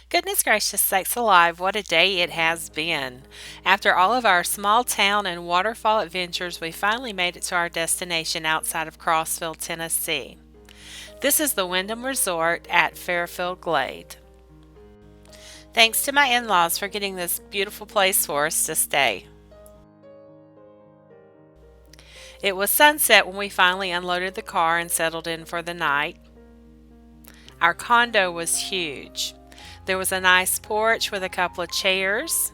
Goodness gracious sakes alive, what a day it has been. After all of our small town and waterfall adventures, we finally made it to our destination outside of Crossville, Tennessee. This is the Wyndham Resort at Fairfield Glade. Thanks to my in-laws for getting this beautiful place for us to stay. It was sunset when we finally unloaded the car and settled in for the night. Our condo was huge. There was a nice porch with a couple of chairs.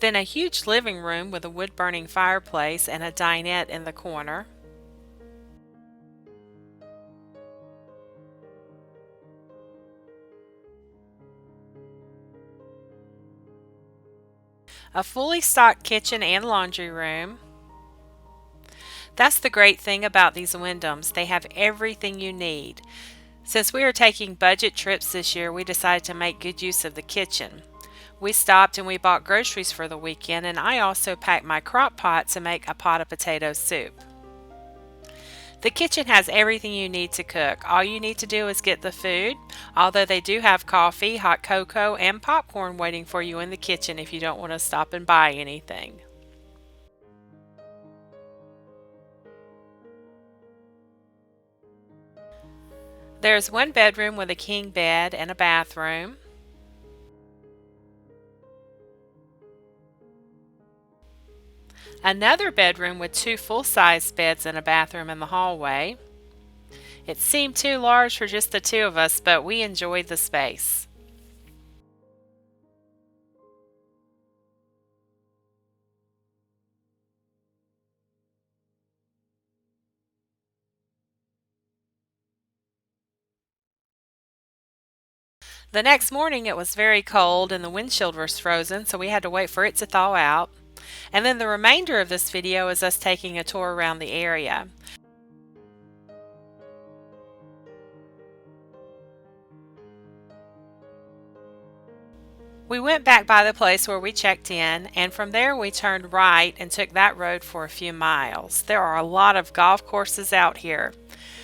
Then a huge living room with a wood-burning fireplace and a dinette in the corner. A fully stocked kitchen and laundry room. That's the great thing about these Wyndhams. They have everything you need. Since we are taking budget trips this year, we decided to make good use of the kitchen. We stopped and we bought groceries for the weekend, and I also packed my crock pot to make a pot of potato soup. The kitchen has everything you need to cook. All you need to do is get the food, although they do have coffee, hot cocoa, and popcorn waiting for you in the kitchen if you don't want to stop and buy anything. There's one bedroom with a king bed and a bathroom. Another bedroom with two full-size beds and a bathroom in the hallway. It seemed too large for just the two of us, but we enjoyed the space. The next morning it was very cold and the windshield was frozen, so we had to wait for it to thaw out. And then the remainder of this video is us taking a tour around the area. We went back by the place where we checked in, and from there we turned right and took that road for a few miles. There are a lot of golf courses out here.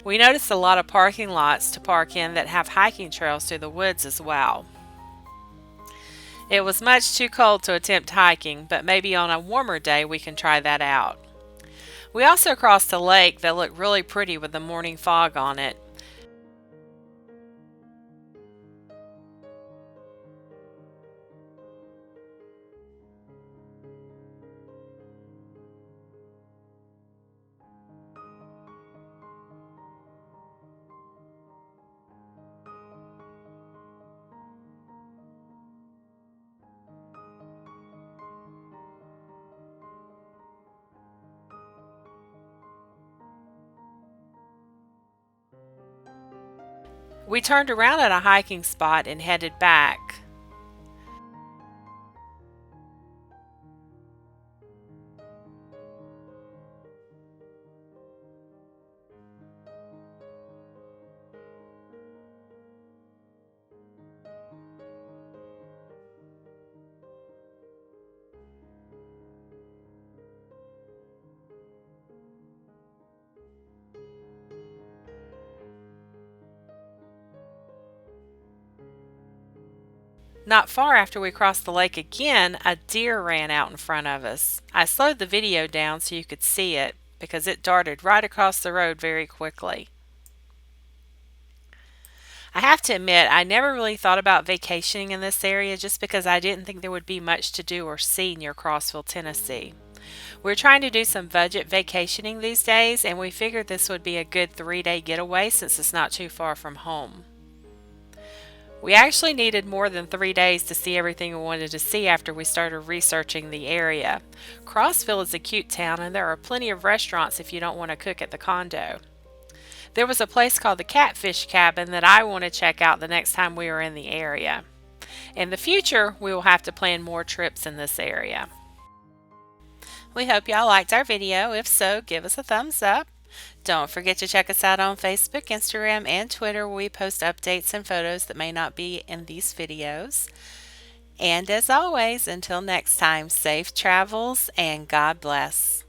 We noticed a lot of parking lots to park in that have hiking trails through the woods as well. It was much too cold to attempt hiking, but maybe on a warmer day we can try that out. We also crossed a lake that looked really pretty with the morning fog on it. We turned around at a hiking spot and headed back. Not far after we crossed the lake again, a deer ran out in front of us. I slowed the video down so you could see it because it darted right across the road very quickly. I have to admit, I never really thought about vacationing in this area just because I didn't think there would be much to do or see near Crossville, Tennessee. We're trying to do some budget vacationing these days, and we figured this would be a good 3-day getaway since it's not too far from home. We actually needed more than 3 days to see everything we wanted to see after we started researching the area. Crossville is a cute town and there are plenty of restaurants if you don't want to cook at the condo. There was a place called the Catfish Cabin that I want to check out the next time we are in the area. In the future, we will have to plan more trips in this area. We hope y'all liked our video. If so, give us a thumbs up. Don't forget to check us out on Facebook, Instagram, and Twitter where we post updates and photos that may not be in these videos. And as always, until next time, safe travels and God bless.